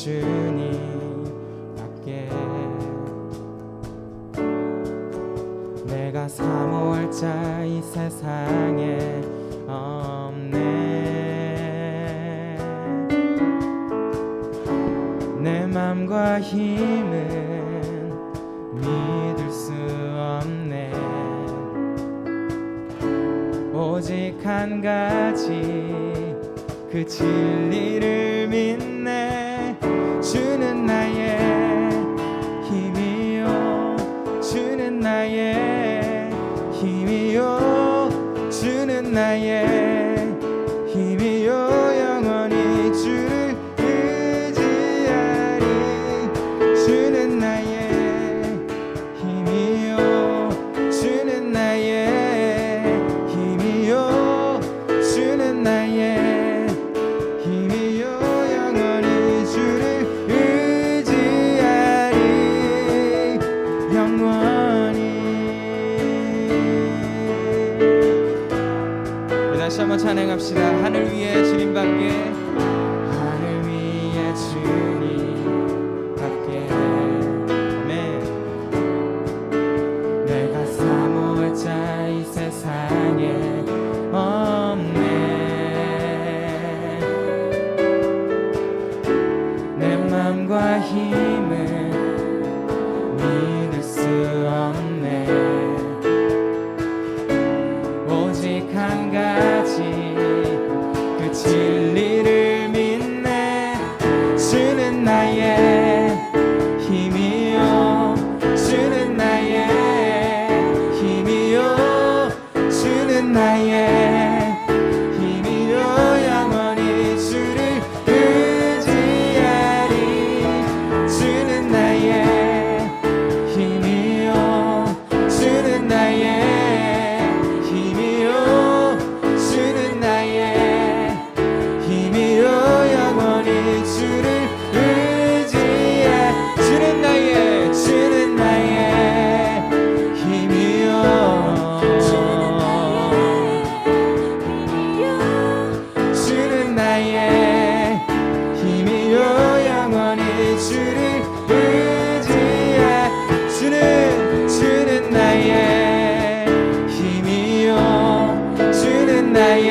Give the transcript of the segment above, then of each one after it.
주님밖에 내가 사모할 자 이 세상에 없네. 내 맘과 힘은 믿을 수 없네. 오직 한 가지 그 진리를 믿네. 주는 나의 힘이요, 주는 나의 힘이요, 주는 나의 힘이요. 영원히 주를 의지하리. 주는 나의 힘이요, 주는 나의 힘이요, 주는 나의 힘이요. 영원히 주를 의지하리. 영원히. 우리 다시 한번 찬양합시다. 하늘 위에 주님밖에, 하늘 위에 주님밖에. 아멘. 내가 사모할 자 이 세상에 없네. 내 맘과 힘은 믿을 수 없네. 오직 한 가지 그 진리를 믿네. 주는 나의 힘이요, 주는 나의 힘이요, 주는 나의 힘이요. 영원히 주를 의지하리. 주는 나의 힘이요, 주는 나의 힘이요, 주는 나의 힘이요. 영원히 주를 의지해. 주는 나의, 주는 나의 힘이요, 주는 나의 힘이요. 영원히 주를 의지해. 주는 나의 힘이요, 주는 나의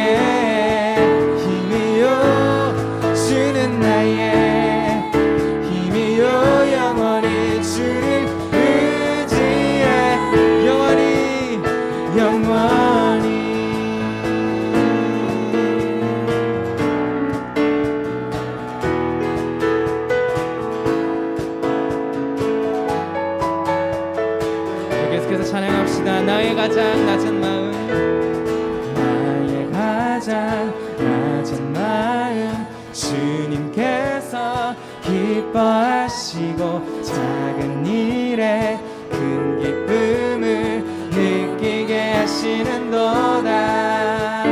힘이요, 주는 나의 힘이요. 영원히 주를 의지해. 영원히, 영원히. 계속해서 찬양합시다. 나의 가장 낮은 마음, 나의 가장 낮은 마음, 주님께서 기뻐하시고 작은 일에 큰 기쁨을 느끼게 하시는도다.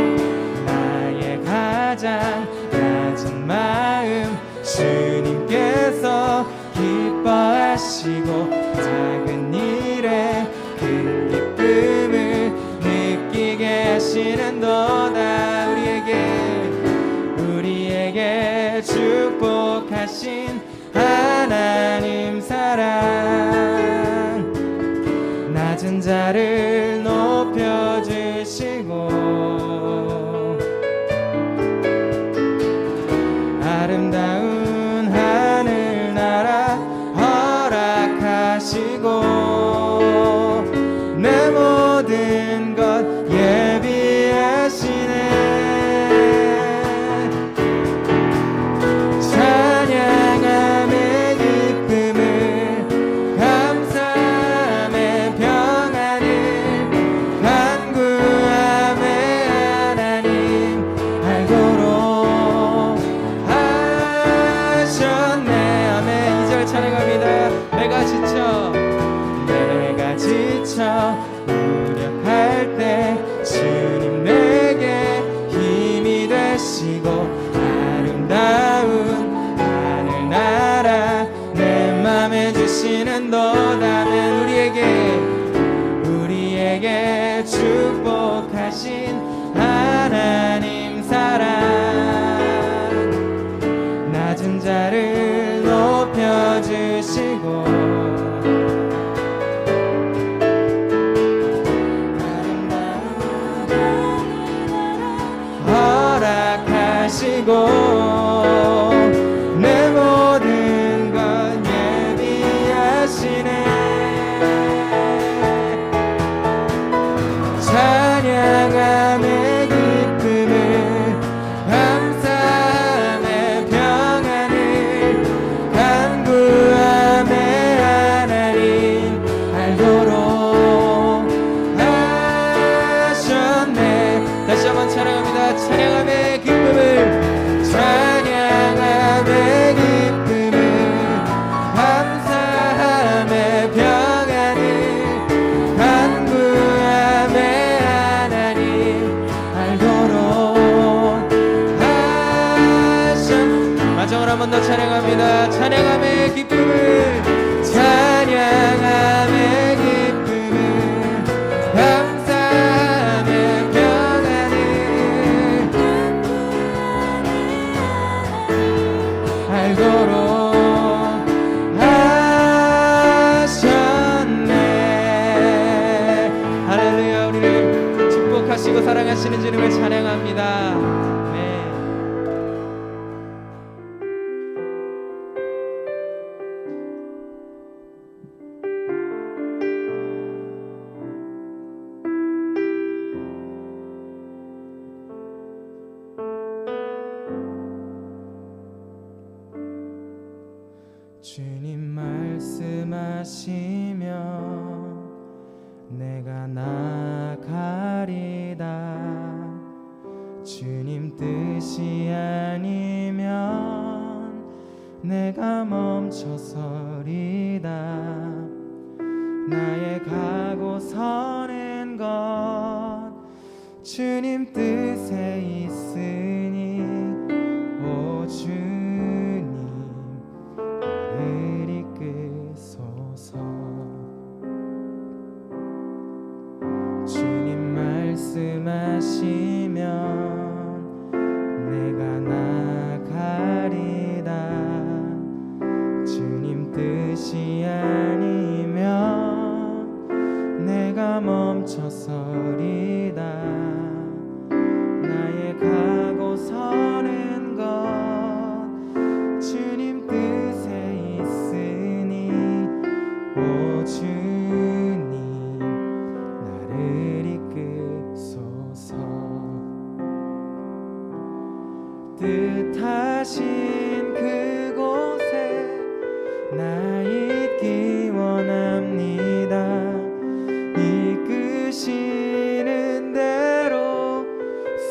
나의 가장 낮은 마음, 주님께서 기뻐하시고 작은 일에 큰 기쁨을 느끼게 하시는도다. 우리에게 축복하신 하나님 사랑, 낮은 자를 높여주시고 아름다운 하늘나라 허락하시고 내 모든 것 예비하시네. 찬양함의 기쁨을, 감사함의 평안을, 간구함의 하나님 알고로 하셨네. 아멘. 2절 찬양합니다. 내가 지쳐 무력할 때 주님 내게 힘이 되시고 아름다운 하늘나라 내 맘에 주시는도다면 우리에게 축복하신 하나님 사랑, 낮은 자를 주시고 내 모든 것 예비하시네. 찬양함의 기쁨을 감사함의 평안을 간구함의 하나님 알도록 하셨네. 다시 한번 찬양합니다. 찬양함의 기쁨을 찬양함의 기쁨을 감사함의 평안을 간구함의 하나님 알도록 하셨네. 마지막으로 한 번 더 찬양합니다. 찬양함의 기쁨을 찬양함의 기쁨을 감사함의 평안을 알도록 하셨네. 할렐루야. 우리를 축복하시고 사랑하시는 주님을 찬양합니다. 네. 주님 말씀하시면 내가 나가리다. 주님 뜻이 아니면 내가 멈춰서리다. 나의 가고 서는 것 주님 뜻에 있으니 오 주님 나를 이끄소서. 주님 말씀하시면 내가 나가리다. 주님 뜻이 아니면 내가 멈춰서리다. 나의 가고 서는 것 주님 뜻에 있으니 오 주님 나를 이끄소서. 뜻하신 그곳에 나 있기 원합니다. 이끄시는 대로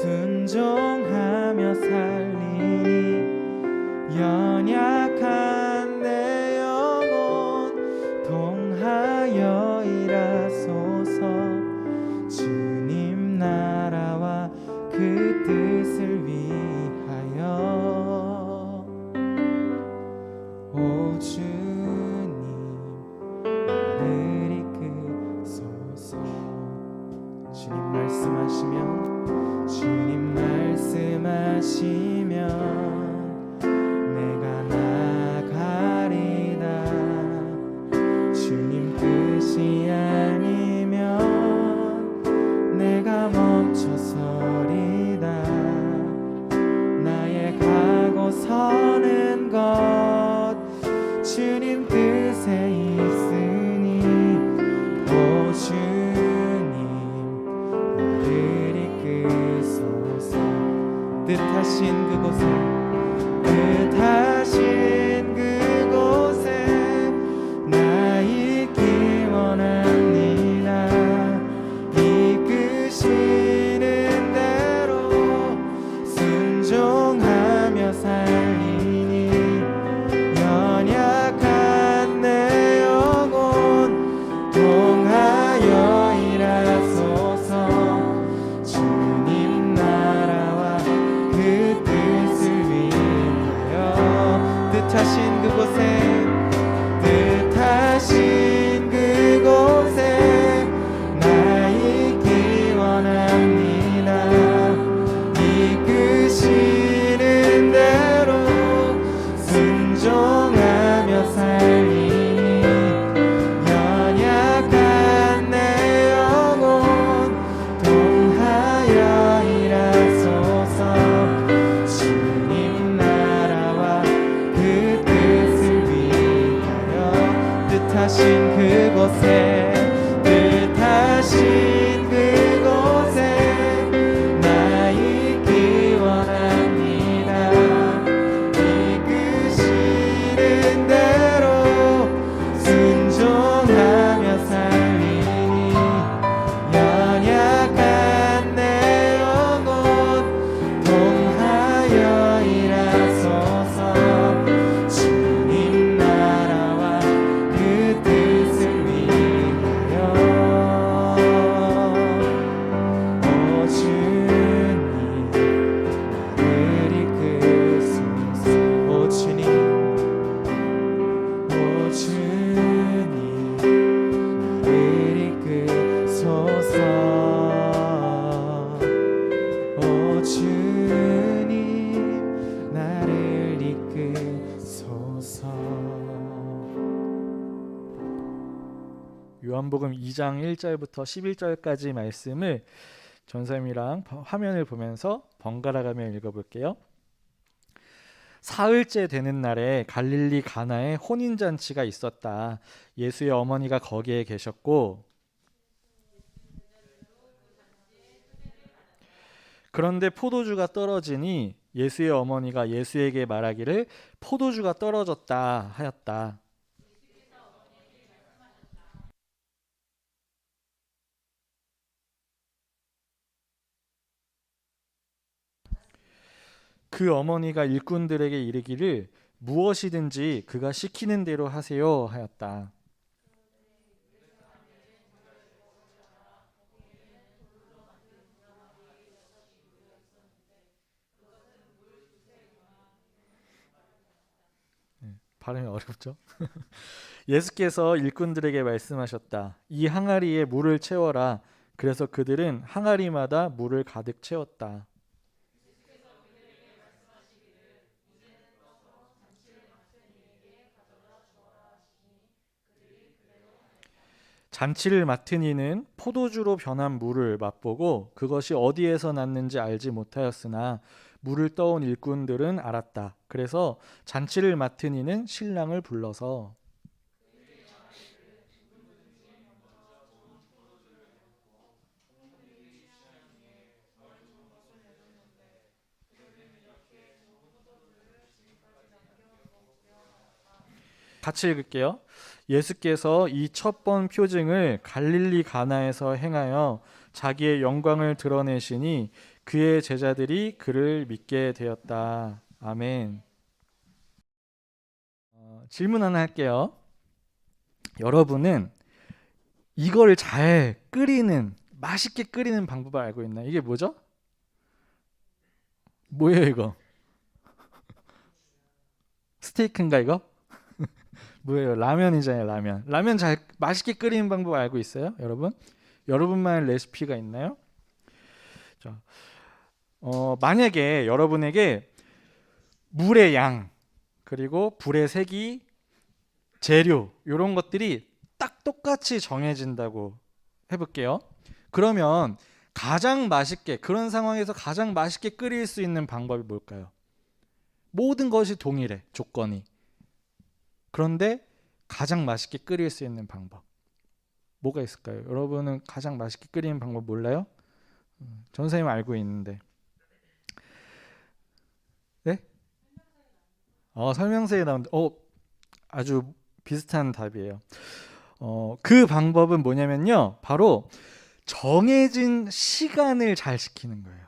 순종하며 살리니 연약한 내 영혼 통하여 일하소서. 주님 나라와 그 뜻을 위하여 오 주님 나를 이끄소서. 주님 말씀하시면 주님 말씀하시면 내가 나가리다. 주님 뜻이 아니면 내가 멈춰서리다. 나의 가고 서는 것 주님 뜻에 있으니 오 주님 나를 이끄소서. 뜻하신 그곳에 뜻하신 그곳에 나 있기 원합니다. 이끄시는 대로 순종하며 살리니 연약한 내 영혼 통하여 일하소서. 주님 나라와 그 뜻을 위하여 뜻하신 그곳에 뜻하신 그곳에 나 있기 원합니다. 이끄시는 대로 순종하며 살리니 연약한 내 영혼 통하여 일하소서. 주님 뜻하신 그곳에 뜻하신 그곳에 나 있기 원합니다. 이끄시는 대로 순종하며 살리니 연약한 내 영혼 통하여 일하소서. 주님 나라와 그 뜻을 위하여 오 주님 나를 이끄소서. 오 주님 오 주님 나를 이끄소서. 오 주님 나를 이끄소서. 요한복음 2장 1절부터 11절까지 말씀을 전사님이랑 화면을 보면서 번갈아 가며 읽어볼게요. 사흘째 되는 날에 갈릴리 가나에 혼인잔치가 있었다. 예수의 어머니가 거기에 계셨고, 그런데 포도주가 떨어지니 예수의 어머니가 예수에게 말하기를 포도주가 떨어졌다 하였다. 그 어머니가 일꾼들에게 이르기를 무엇이든지 그가 시키는 대로 하세요 하였다. 발음이 어렵죠? 예수께서 일꾼들에게 말씀하셨다. 이 항아리에 물을 채워라. 그래서 그들은 항아리마다 물을 가득 채웠다. 잔치를 맡은 이는 포도주로 변한 물을 맛보고 그것이 어디에서 났는지 알지 못하였으나 물을 떠온 일꾼들은 알았다. 그래서 잔치를 맡은 이는 신랑을 불러서 같이 읽을게요. 예수께서 이 첫 번 표징을 갈릴리 가나에서 행하여 자기의 영광을 드러내시니 그의 제자들이 그를 믿게 되었다. 아멘. 질문 하나 할게요. 여러분은 이걸 잘 끓이는, 맛있게 끓이는 방법을 알고 있나요? 이게 뭐죠? 뭐예요 이거? 스테이크인가 이거? 뭐예요? 라면이잖아요. 라면 잘 맛있게 끓이는 방법 알고 있어요? 여러분? 여러분만의 레시피가 있나요? 자, 만약에 여러분에게 물의 양 그리고 불의 색이 재료 이런 것들이 딱 똑같이 정해진다고 해볼게요. 그러면 가장 맛있게, 그런 상황에서 가장 맛있게 끓일 수 있는 방법이 뭘까요? 모든 것이 동일해, 조건이. 그런데 가장 맛있게 끓일 수 있는 방법 뭐가 있을까요? 여러분은 가장 맛있게 끓이는 방법 몰라요? 전 선생님 알고 있는데. 네? 설명서에 나오는데 아주 비슷한 답이에요. 그 방법은 뭐냐면요, 바로 정해진 시간을 잘 지키는 거예요.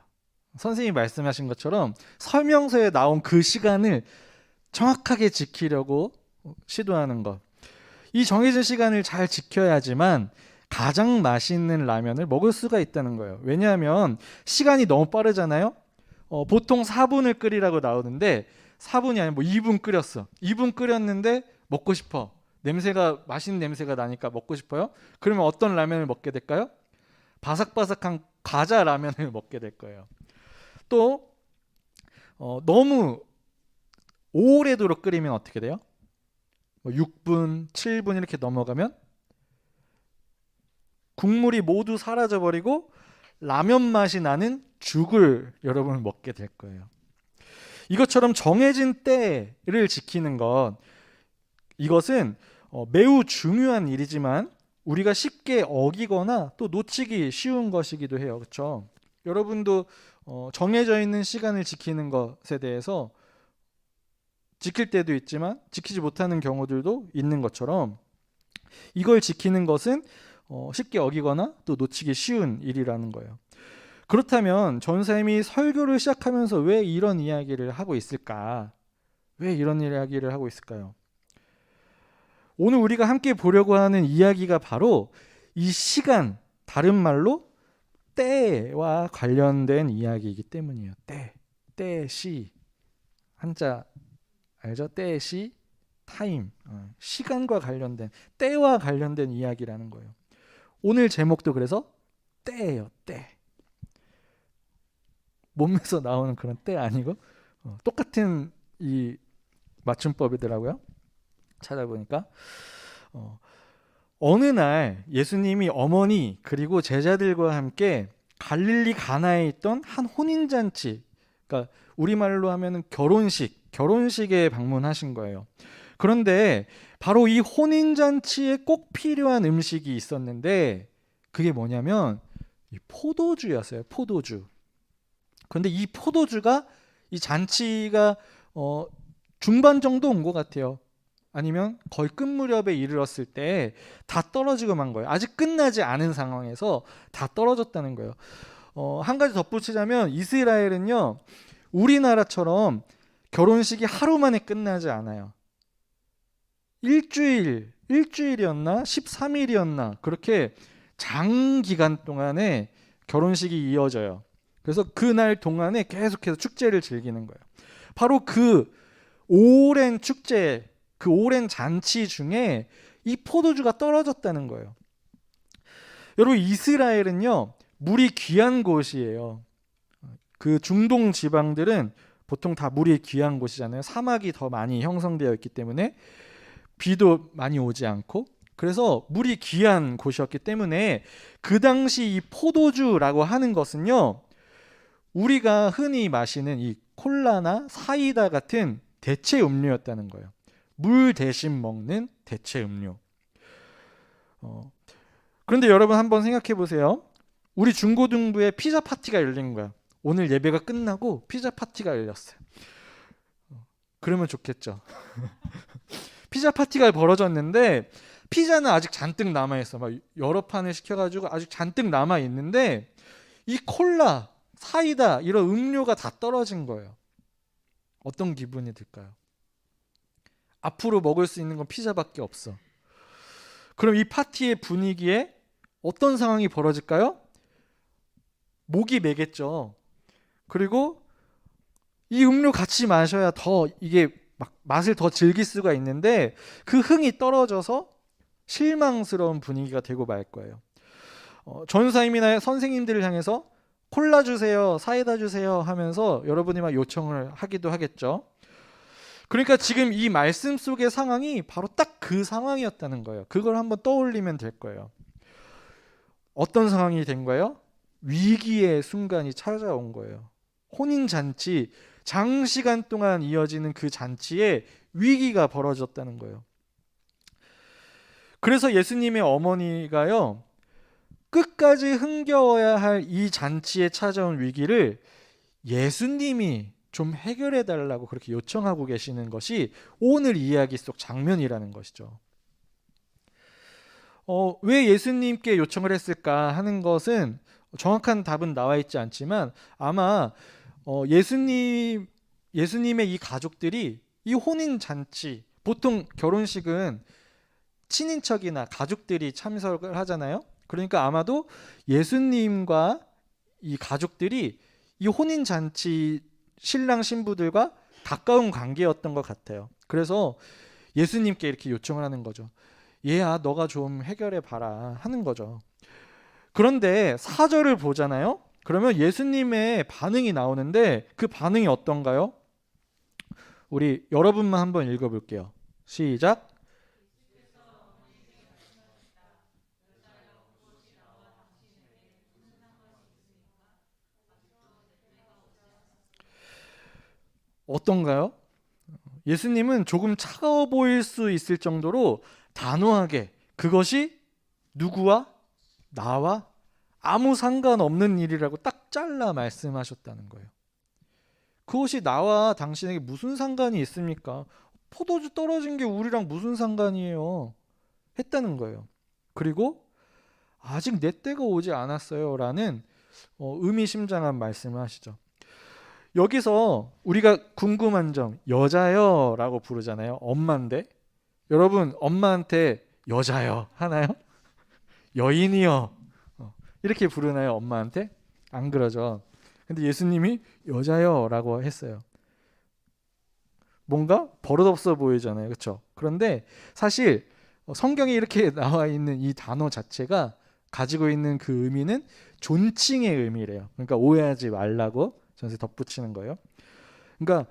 선생님이 말씀하신 것처럼 설명서에 나온 그 시간을 정확하게 지키려고 시도하는 것. 이 정해진 시간을 잘 지켜야지만 가장 맛있는 라면을 먹을 수가 있다는 거예요. 왜냐하면 시간이 너무 빠르잖아요. 보통 4분을 끓이라고 나오는데 4분이 아니고 2분 끓였어. 2분 끓였는데 먹고 싶어. 맛있는 냄새가 나니까 먹고 싶어요. 그러면 어떤 라면을 먹게 될까요? 바삭바삭한 과자 라면을 먹게 될 거예요. 또 너무 오래도록 끓이면 어떻게 돼요? 6분, 7분 이렇게 넘어가면 국물이 모두 사라져버리고 라면 맛이 나는 죽을 여러분 먹게 될 거예요. 이것처럼 정해진 때를 지키는 것, 이것은 매우 중요한 일이지만 우리가 쉽게 어기거나 또 놓치기 쉬운 것이기도 해요. 그렇죠? 여러분도 정해져 있는 시간을 지키는 것에 대해서 지킬 때도 있지만 지키지 못하는 경우들도 있는 것처럼 이걸 지키는 것은 쉽게 어기거나 또 놓치기 쉬운 일이라는 거예요. 그렇다면 전사님이 설교를 시작하면서 왜 이런 이야기를 하고 있을까? 왜 이런 이야기를 하고 있을까요? 오늘 우리가 함께 보려고 하는 이야기가 바로 이 시간, 다른 말로 때와 관련된 이야기이기 때문이에요. 때, 시. 한자 알죠? 때, 시, 타임. 시간과 관련된, 때와 관련된 이야기라는 거예요. 오늘 제목도 그래서 때예요. 때. 몸에서 나오는 그런 때 아니고 똑같은 이 맞춤법이더라고요. 찾아보니까 어느 날 예수님이 어머니 그리고 제자들과 함께 갈릴리 가나에 있던 한 혼인잔치, 그러니까 우리말로 하면은 결혼식에 방문하신 거예요. 그런데 바로 이 혼인잔치에 꼭 필요한 음식이 있었는데 그게 뭐냐면 이 포도주였어요. 포도주. 그런데 이 포도주가 이 잔치가 중반 정도 온 것 같아요. 아니면 거의 끝 무렵에 이르렀을 때 다 떨어지고 만 거예요. 아직 끝나지 않은 상황에서 다 떨어졌다는 거예요. 한 가지 덧붙이자면 이스라엘은요, 우리나라처럼 결혼식이 하루 만에 끝나지 않아요. 일주일이었나 13일이었나 그렇게 장기간 동안에 결혼식이 이어져요. 그래서 그날 동안에 계속해서 축제를 즐기는 거예요. 바로 그 오랜 축제, 그 오랜 잔치 중에 이 포도주가 떨어졌다는 거예요. 여러분, 이스라엘은요, 물이 귀한 곳이에요. 그 중동 지방들은 보통 다 물이 귀한 곳이잖아요. 사막이 더 많이 형성되어 있기 때문에 비도 많이 오지 않고, 그래서 물이 귀한 곳이었기 때문에 그 당시 이 포도주라고 하는 것은요, 우리가 흔히 마시는 이 콜라나 사이다 같은 대체 음료였다는 거예요. 물 대신 먹는 대체 음료. 그런데 여러분 한번 생각해 보세요. 우리 중고등부에 피자 파티가 열린 거야. 오늘 예배가 끝나고 피자 파티가 열렸어요. 그러면 좋겠죠. 피자 파티가 벌어졌는데 피자는 아직 잔뜩 남아있어. 막 여러 판을 시켜가지고 아직 잔뜩 남아있는데 이 콜라, 사이다 이런 음료가 다 떨어진 거예요. 어떤 기분이 들까요? 앞으로 먹을 수 있는 건 피자밖에 없어. 그럼 이 파티의 분위기에 어떤 상황이 벌어질까요? 목이 메겠죠. 그리고 이 음료 같이 마셔야 더 이게 막 맛을 더 즐길 수가 있는데 그 흥이 떨어져서 실망스러운 분위기가 되고 말 거예요. 전사님이나 선생님들을 향해서 콜라 주세요, 사이다 주세요 하면서 여러분이 막 요청을 하기도 하겠죠. 그러니까 지금 이 말씀 속의 상황이 바로 딱 그 상황이었다는 거예요. 그걸 한번 떠올리면 될 거예요. 어떤 상황이 된 거예요? 위기의 순간이 찾아온 거예요. 혼인잔치, 장시간 동안 이어지는 그 잔치에 위기가 벌어졌다는 거예요. 그래서 예수님의 어머니가요, 끝까지 흥겨워야 할 이 잔치에 찾아온 위기를 예수님이 좀 해결해 달라고 그렇게 요청하고 계시는 것이 오늘 이야기 속 장면이라는 것이죠. 왜 예수님께 요청을 했을까 하는 것은 정확한 답은 나와 있지 않지만 아마 예수님의 이 가족들이 이 혼인 잔치, 보통 결혼식은 친인척이나 가족들이 참석을 하잖아요. 그러니까 아마도 예수님과 이 가족들이 이 혼인 잔치 신랑 신부들과 가까운 관계였던 것 같아요. 그래서 예수님께 이렇게 요청을 하는 거죠. 얘야, 너가 좀 해결해 봐라 하는 거죠. 그런데 4절을 보잖아요. 그러면 예수님의 반응이 나오는데 그 반응이 어떤가요? 우리 여러분만 한번 읽어볼게요. 시작. 어떤가요? 예수님은 조금 차가워 보일 수 있을 정도로 단호하게 그것이 누구와 나와 아무 상관없는 일이라고 딱 잘라 말씀하셨다는 거예요. 그것이 나와 당신에게 무슨 상관이 있습니까? 포도주 떨어진 게 우리랑 무슨 상관이에요? 했다는 거예요. 그리고 아직 내 때가 오지 않았어요 라는 의미심장한 말씀을 하시죠. 여기서 우리가 궁금한 점, 여자요 라고 부르잖아요. 엄마인데 여러분 엄마한테 여자요 하나요? 여인이요 이렇게 부르나요? 엄마한테? 안 그러죠. 근데 예수님이 여자요 라고 했어요. 뭔가 버릇없어 보이잖아요. 그렇죠? 그런데 사실 성경에 이렇게 나와 있는 이 단어 자체가 가지고 있는 그 의미는 존칭의 의미래요. 그러니까 오해하지 말라고 전세 덧붙이는 거예요. 그러니까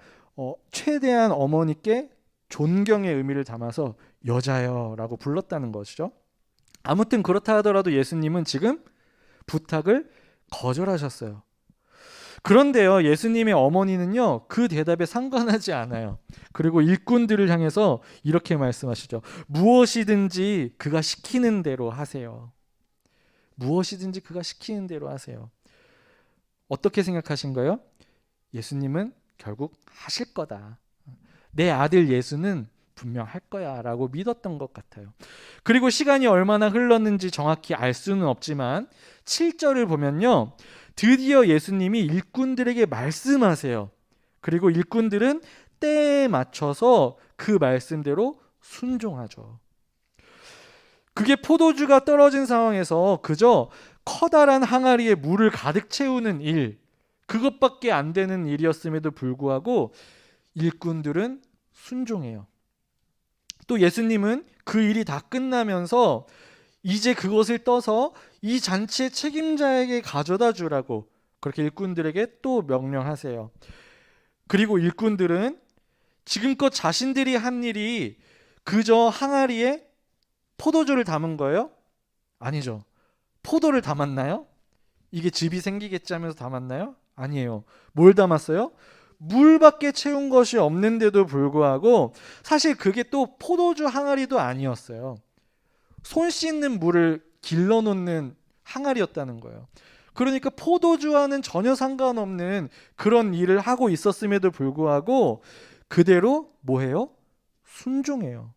최대한 어머니께 존경의 의미를 담아서 여자여라고 불렀다는 것이죠. 아무튼 그렇다 하더라도 예수님은 지금 부탁을 거절하셨어요. 그런데요, 예수님의 어머니는요, 그 대답에 상관하지 않아요. 그리고 일꾼들을 향해서 이렇게 말씀하시죠. 무엇이든지 그가 시키는 대로 하세요. 무엇이든지 그가 시키는 대로 하세요. 어떻게 생각하신가요? 예수님은 결국 하실 거다. 내 아들 예수는 분명 할 거야 라고 믿었던 것 같아요. 그리고 시간이 얼마나 흘렀는지 정확히 알 수는 없지만 7절을 보면요, 드디어 예수님이 일꾼들에게 말씀하세요. 그리고 일꾼들은 때에 맞춰서 그 말씀대로 순종하죠. 그게 포도주가 떨어진 상황에서 그저 커다란 항아리에 물을 가득 채우는 일, 그것밖에 안 되는 일이었음에도 불구하고 일꾼들은 순종해요. 또 예수님은 그 일이 다 끝나면서 이제 그것을 떠서 이 잔치의 책임자에게 가져다 주라고 그렇게 일꾼들에게 또 명령하세요. 그리고 일꾼들은 지금껏 자신들이 한 일이 그저 항아리에 포도주를 담은 거예요? 아니죠. 포도를 담았나요? 이게 즙이 생기겠지 하면서 담았나요? 아니에요. 뭘 담았어요? 물밖에 채운 것이 없는데도 불구하고 사실 그게 또 포도주 항아리도 아니었어요. 손 씻는 물을 길러놓는 항아리였다는 거예요. 그러니까 포도주와는 전혀 상관없는 그런 일을 하고 있었음에도 불구하고 그대로 뭐해요? 순종해요.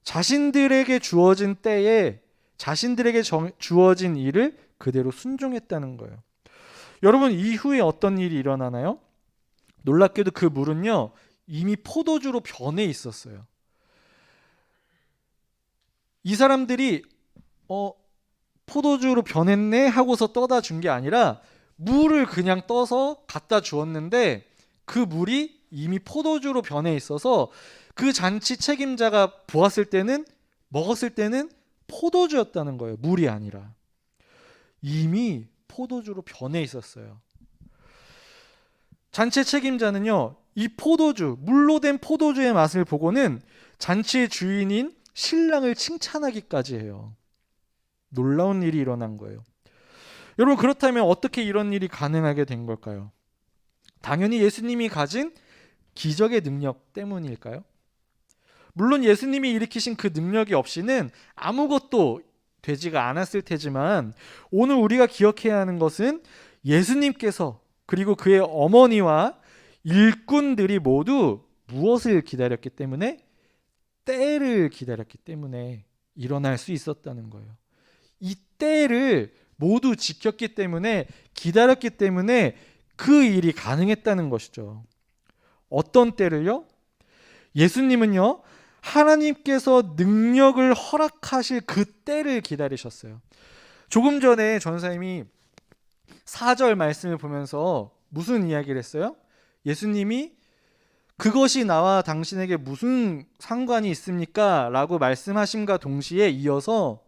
자신들에게 주어진 때에 자신들에게 주어진 일을 그대로 순종했다는 거예요. 여러분, 이후에 어떤 일이 일어나나요? 놀랍게도 그 물은요, 이미 포도주로 변해 있었어요. 이 사람들이 포도주로 변했네 하고서 떠다 준 게 아니라 물을 그냥 떠서 갖다 주었는데 그 물이 이미 포도주로 변해 있어서 그 잔치 책임자가 보았을 때는, 먹었을 때는 포도주였다는 거예요. 물이 아니라. 이미 포도주로 변해 있었어요. 잔치 책임자는요, 이 포도주, 물로 된 포도주의 맛을 보고는 잔치의 주인인 신랑을 칭찬하기까지 해요. 놀라운 일이 일어난 거예요. 여러분, 그렇다면 어떻게 이런 일이 가능하게 된 걸까요? 당연히 예수님이 가진 기적의 능력 때문일까요? 물론 예수님이 일으키신 그 능력이 없이는 아무것도 되지가 않았을 테지만 오늘 우리가 기억해야 하는 것은 예수님께서 그리고 그의 어머니와 일꾼들이 모두 무엇을 기다렸기 때문에? 때를 기다렸기 때문에 일어날 수 있었다는 거예요. 이 때를 모두 지켰기 때문에, 기다렸기 때문에 그 일이 가능했다는 것이죠. 어떤 때를요? 예수님은요, 하나님께서 능력을 허락하실 그 때를 기다리셨어요. 조금 전에 전사님이 4절 말씀을 보면서 무슨 이야기를 했어요? 예수님이 그것이 나와 당신에게 무슨 상관이 있습니까? 라고 말씀하심과 동시에 이어서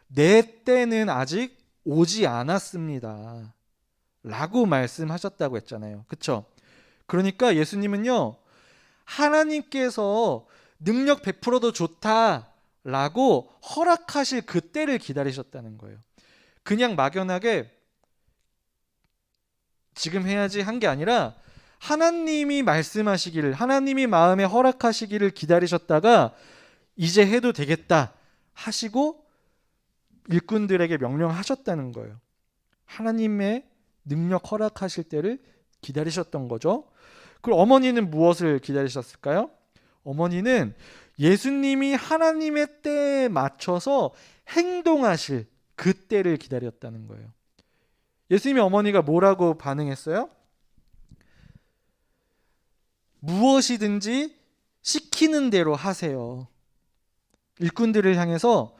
내 때는 아직 오지 않았습니다 라고 말씀하셨다고 했잖아요. 그렇죠? 그러니까 예수님은요, 하나님께서 능력 베풀어도 좋다라고 허락하실 그 때를 기다리셨다는 거예요. 그냥 막연하게 지금 해야지 한 게 아니라 하나님이 말씀하시기를, 하나님이 마음에 허락하시기를 기다리셨다가 이제 해도 되겠다 하시고 일꾼들에게 명령하셨다는 거예요. 하나님의 능력 허락하실 때를 기다리셨던 거죠. 그럼 어머니는 무엇을 기다리셨을까요? 어머니는 예수님이 하나님의 때에 맞춰서 행동하실 그 때를 기다렸다는 거예요. 예수님의 어머니가 뭐라고 반응했어요? 무엇이든지 시키는 대로 하세요. 일꾼들을 향해서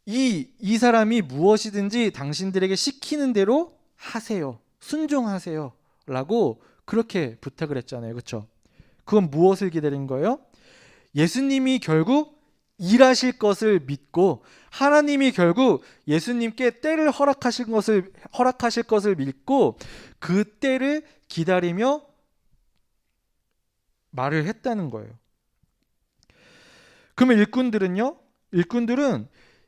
이 사람이 무엇이든지 당신들에게 시키는 대로 하세요. 순종하세요. 라고 그렇게 부탁을 했잖아요. 그렇죠? 그건 무엇을 기다린 거예요? 예수님이 결국 일하실 것을 믿고 하나님이 결국 예수님께 때를 허락하실 것을 믿고 그 때를 기다리며 말을 했다는 거예요. 그러면 일꾼들은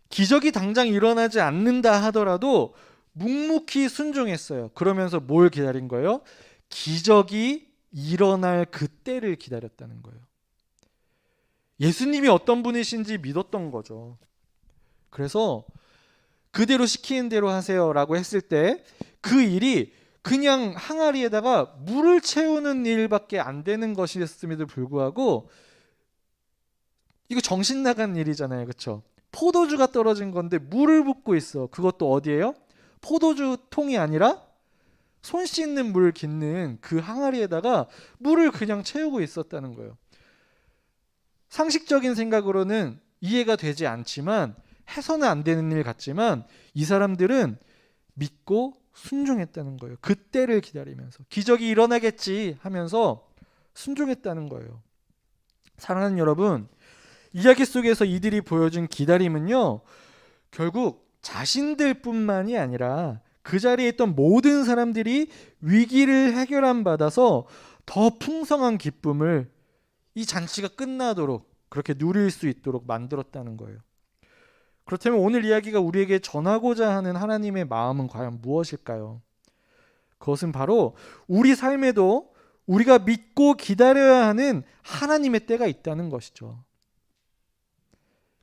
기적이 당장 일어나지 않는다 하더라도 묵묵히 순종했어요. 그러면서 뭘 기다린 거예요? 기적이 일어날 그 때를 기다렸다는 거예요. 예수님이 어떤 분이신지 믿었던 거죠. 그래서 그대로 시키는 대로 하세요라고 했을 때 그 일이 그냥 항아리에다가 물을 채우는 일밖에 안 되는 것이었음에도 불구하고 이거 정신 나간 일이잖아요. 그렇죠? 포도주가 떨어진 건데 물을 붓고 있어. 그것도 어디예요? 포도주 통이 아니라 손 씻는 물 깃는 그 항아리에다가 물을 그냥 채우고 있었다는 거예요. 상식적인 생각으로는 이해가 되지 않지만 해서는 안 되는 일 같지만 이 사람들은 믿고 순종했다는 거예요. 그 때를 기다리면서 기적이 일어나겠지 하면서 순종했다는 거예요. 사랑하는 여러분, 이야기 속에서 이들이 보여준 기다림은요, 결국 자신들뿐만이 아니라 그 자리에 있던 모든 사람들이 위기를 해결함 받아서 더 풍성한 기쁨을 이 잔치가 끝나도록 그렇게 누릴 수 있도록 만들었다는 거예요. 그렇다면 오늘 이야기가 우리에게 전하고자 하는 하나님의 마음은 과연 무엇일까요? 그것은 바로 우리 삶에도 우리가 믿고 기다려야 하는 하나님의 때가 있다는 것이죠.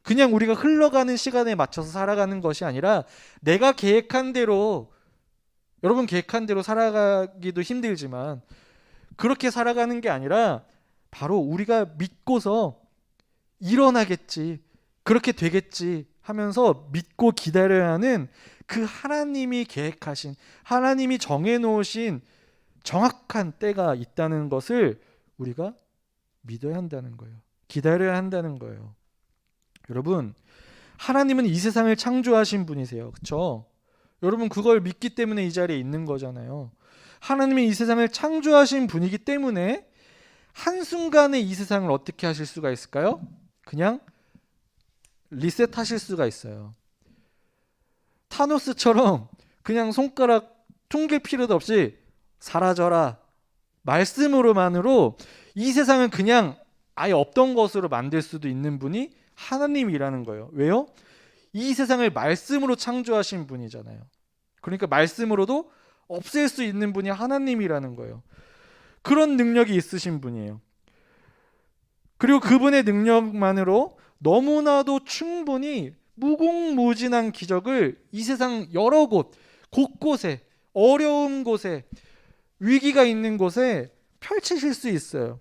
그냥 우리가 흘러가는 시간에 맞춰서 살아가는 것이 아니라 내가 계획한 대로, 여러분 계획한 대로 살아가기도 힘들지만 그렇게 살아가는 게 아니라 바로 우리가 믿고서 일어나겠지, 그렇게 되겠지 하면서 믿고 기다려야 하는 그 하나님이 계획하신, 하나님이 정해놓으신 정확한 때가 있다는 것을 우리가 믿어야 한다는 거예요. 기다려야 한다는 거예요. 여러분, 하나님은 이 세상을 창조하신 분이세요. 그렇죠? 여러분 그걸 믿기 때문에 이 자리에 있는 거잖아요. 하나님이 이 세상을 창조하신 분이기 때문에 한순간에 이 세상을 어떻게 하실 수가 있을까요? 그냥 리셋하실 수가 있어요. 타노스처럼 그냥 손가락 퉁길 필요도 없이 사라져라 말씀으로만으로 이 세상을 그냥 아예 없던 것으로 만들 수도 있는 분이 하나님이라는 거예요. 왜요? 이 세상을 말씀으로 창조하신 분이잖아요. 그러니까 말씀으로도 없앨 수 있는 분이 하나님이라는 거예요. 그런 능력이 있으신 분이에요. 그리고 그분의 능력만으로 너무나도 충분히 무궁무진한 기적을 이 세상 여러 곳, 곳곳에, 어려운 곳에, 위기가 있는 곳에 펼치실 수 있어요.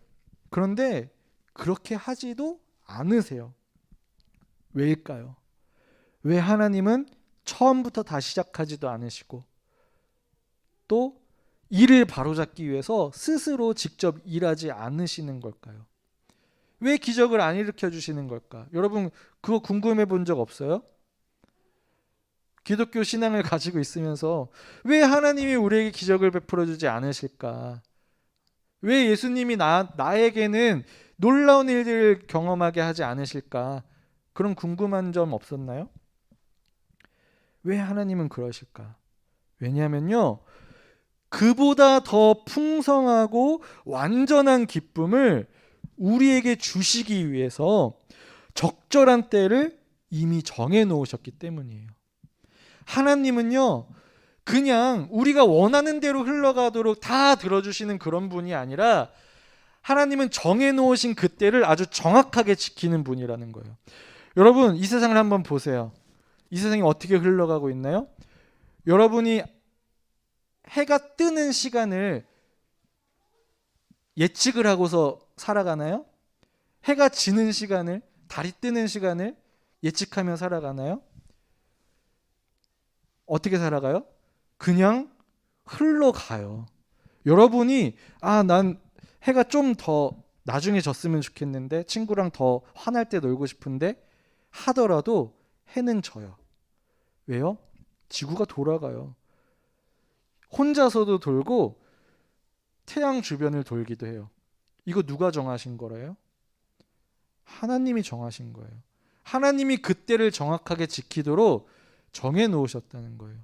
그런데 그렇게 하지도 않으세요. 왜일까요? 왜 하나님은 처음부터 다 시작하지도 않으시고 또 일을 바로잡기 위해서 스스로 직접 일하지 않으시는 걸까요? 왜 기적을 안 일으켜 주시는 걸까? 여러분 그거 궁금해 본 적 없어요? 기독교 신앙을 가지고 있으면서 왜 하나님이 우리에게 기적을 베풀어 주지 않으실까? 왜 예수님이 나에게는 놀라운 일들을 경험하게 하지 않으실까? 그런 궁금한 점 없었나요? 왜 하나님은 그러실까? 왜냐하면요, 그보다 더 풍성하고 완전한 기쁨을 우리에게 주시기 위해서 적절한 때를 이미 정해 놓으셨기 때문이에요. 하나님은요, 그냥 우리가 원하는 대로 흘러가도록 다 들어주시는 그런 분이 아니라 하나님은 정해놓으신 그 때를 아주 정확하게 지키는 분이라는 거예요. 여러분, 이 세상을 한번 보세요. 이 세상이 어떻게 흘러가고 있나요? 여러분이 해가 뜨는 시간을 예측을 하고서 살아가나요? 해가 지는 시간을, 달이 뜨는 시간을 예측하며 살아가나요? 어떻게 살아가요? 그냥 흘러가요. 여러분이 난 해가 좀 더 나중에 졌으면 좋겠는데, 친구랑 더 화날 때 놀고 싶은데 하더라도 해는 져요. 왜요? 지구가 돌아가요. 혼자서도 돌고 태양 주변을 돌기도 해요. 이거 누가 정하신 거래요? 하나님이 정하신 거예요. 하나님이 그때를 정확하게 지키도록 정해 놓으셨다는 거예요.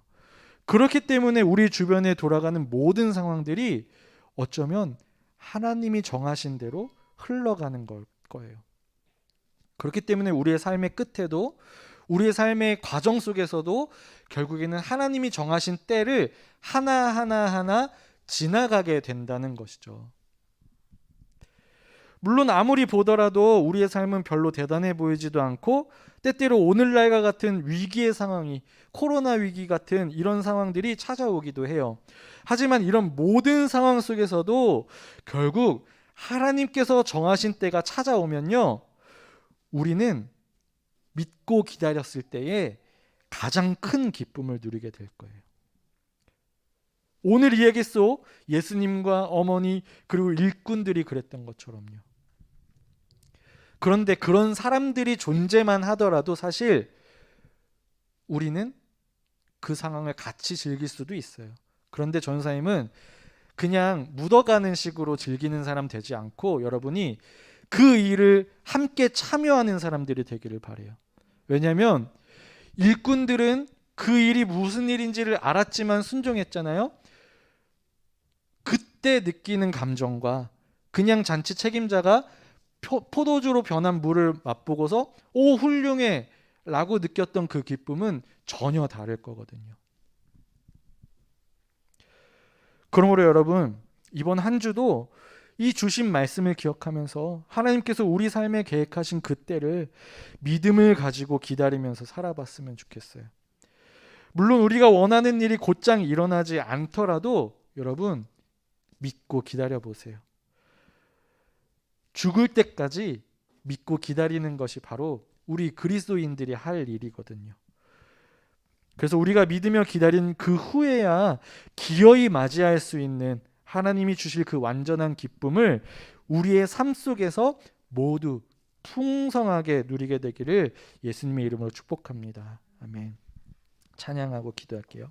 그렇기 때문에 우리 주변에 돌아가는 모든 상황들이 어쩌면 하나님이 정하신 대로 흘러가는 거예요. 그렇기 때문에 우리의 삶의 끝에도, 우리의 삶의 과정 속에서도 결국에는 하나님이 정하신 때를 하나하나 지나가게 된다는 것이죠. 물론 아무리 보더라도 우리의 삶은 별로 대단해 보이지도 않고, 때때로 오늘날과 같은 위기의 상황이, 코로나 위기 같은 이런 상황들이 찾아오기도 해요. 하지만 이런 모든 상황 속에서도 결국 하나님께서 정하신 때가 찾아오면요, 우리는 믿고 기다렸을 때에 가장 큰 기쁨을 누리게 될 거예요. 오늘 이야기 속 예수님과 어머니 그리고 일꾼들이 그랬던 것처럼요. 그런데 그런 사람들이 존재만 하더라도 사실 우리는 그 상황을 같이 즐길 수도 있어요. 그런데 전사님은 그냥 묻어가는 식으로 즐기는 사람 되지 않고, 여러분이 그 일을 함께 참여하는 사람들이 되기를 바라요. 왜냐하면 일꾼들은 그 일이 무슨 일인지를 알았지만 순종했잖아요. 그때 느끼는 감정과 그냥 잔치 책임자가 포도주로 변한 물을 맛보고서 오 훌륭해 라고 느꼈던 그 기쁨은 전혀 다를 거거든요. 그러므로 여러분, 이번 한 주도 이 주신 말씀을 기억하면서 하나님께서 우리 삶에 계획하신 그 때를 믿음을 가지고 기다리면서 살아봤으면 좋겠어요. 물론 우리가 원하는 일이 곧장 일어나지 않더라도 여러분, 믿고 기다려보세요. 죽을 때까지 믿고 기다리는 것이 바로 우리 그리스도인들이 할 일이거든요. 그래서 우리가 믿으며 기다린 그 후에야 기어이 맞이할 수 있는 하나님이 주실 그 완전한 기쁨을 우리의 삶 속에서 모두 풍성하게 누리게 되기를 예수님의 이름으로 축복합니다. 아멘. 찬양하고 기도할게요.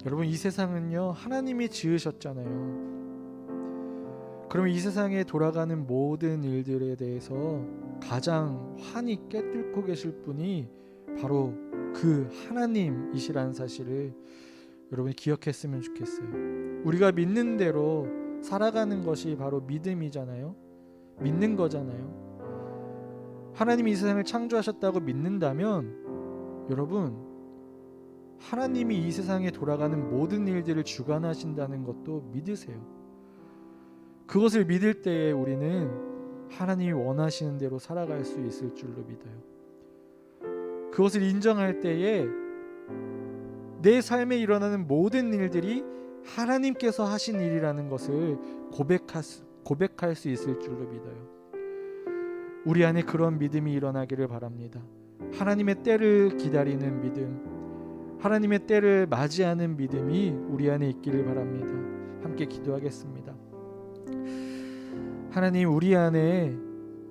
여러분, 이 세상은요 하나님이 지으셨잖아요. 그러면 이 세상에 돌아가는 모든 일들에 대해서 가장 환히 꿰뚫고 계실 분이 바로 그 하나님이시라는 사실을 여러분이 기억했으면 좋겠어요. 우리가 믿는 대로 살아가는 것이 바로 믿음이잖아요. 믿는 거잖아요. 하나님이 이 세상을 창조하셨다고 믿는다면 여러분, 하나님이 이 세상에 돌아가는 모든 일들을 주관하신다는 것도 믿으세요. 그것을 믿을 때에 우리는 하나님이 원하시는 대로 살아갈 수 있을 줄로 믿어요. 그것을 인정할 때에 내 삶에 일어나는 모든 일들이 하나님께서 하신 일이라는 것을 고백할 수 있을 줄로 믿어요. 우리 안에 그런 믿음이 일어나기를 바랍니다. 하나님의 때를 기다리는 믿음, 하나님의 때를 맞이하는 믿음이 우리 안에 있기를 바랍니다. 함께 기도하겠습니다. 하나님, 우리 안에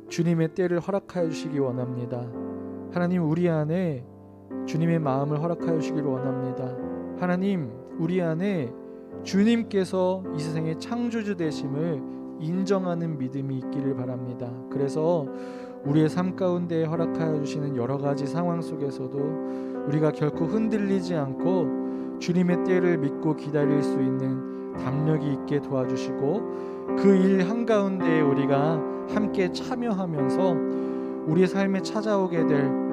주님의 때를 허락하여 주시기 원합니다. 하나님, 우리 안에 주님의 마음을 허락하여 주시기를 원합니다. 하나님, 우리 안에 주님께서 이 세상의 창조주 되심을 인정하는 믿음이 있기를 바랍니다. 그래서 우리의 삶 가운데 허락하여 주시는 여러 가지 상황 속에서도 우리가 결코 흔들리지 않고 주님의 때를 믿고 기다릴 수 있는 담력이 있게 도와주시고, 그 일 한가운데 우리가 함께 참여하면서 우리의 삶에 찾아오게 될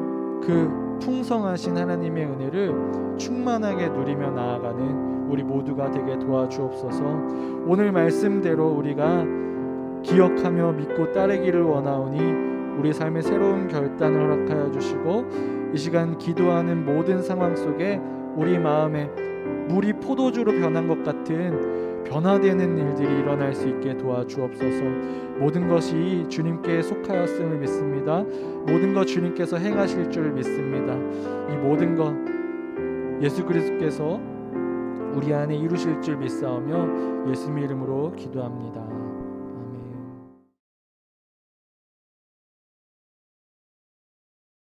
그 풍성하신 하나님의 은혜를 충만하게 누리며 나아가는 우리 모두가 되게 도와주옵소서. 오늘 말씀대로 우리가 기억하며 믿고 따르기를 원하오니 우리 삶의 새로운 결단을 허락하여 주시고, 이 시간 기도하는 모든 상황 속에 우리 마음에 물이 포도주로 변한 것 같은 변화되는 일들이 일어날 수 있게 도와주옵소서. 모든 것이 주님께 속하였음을 믿습니다. 모든 것 주님께서 행하실 줄 믿습니다. 이 모든 것 예수 그리스도께서 우리 안에 이루실 줄 믿사오며 예수님의 이름으로 기도합니다.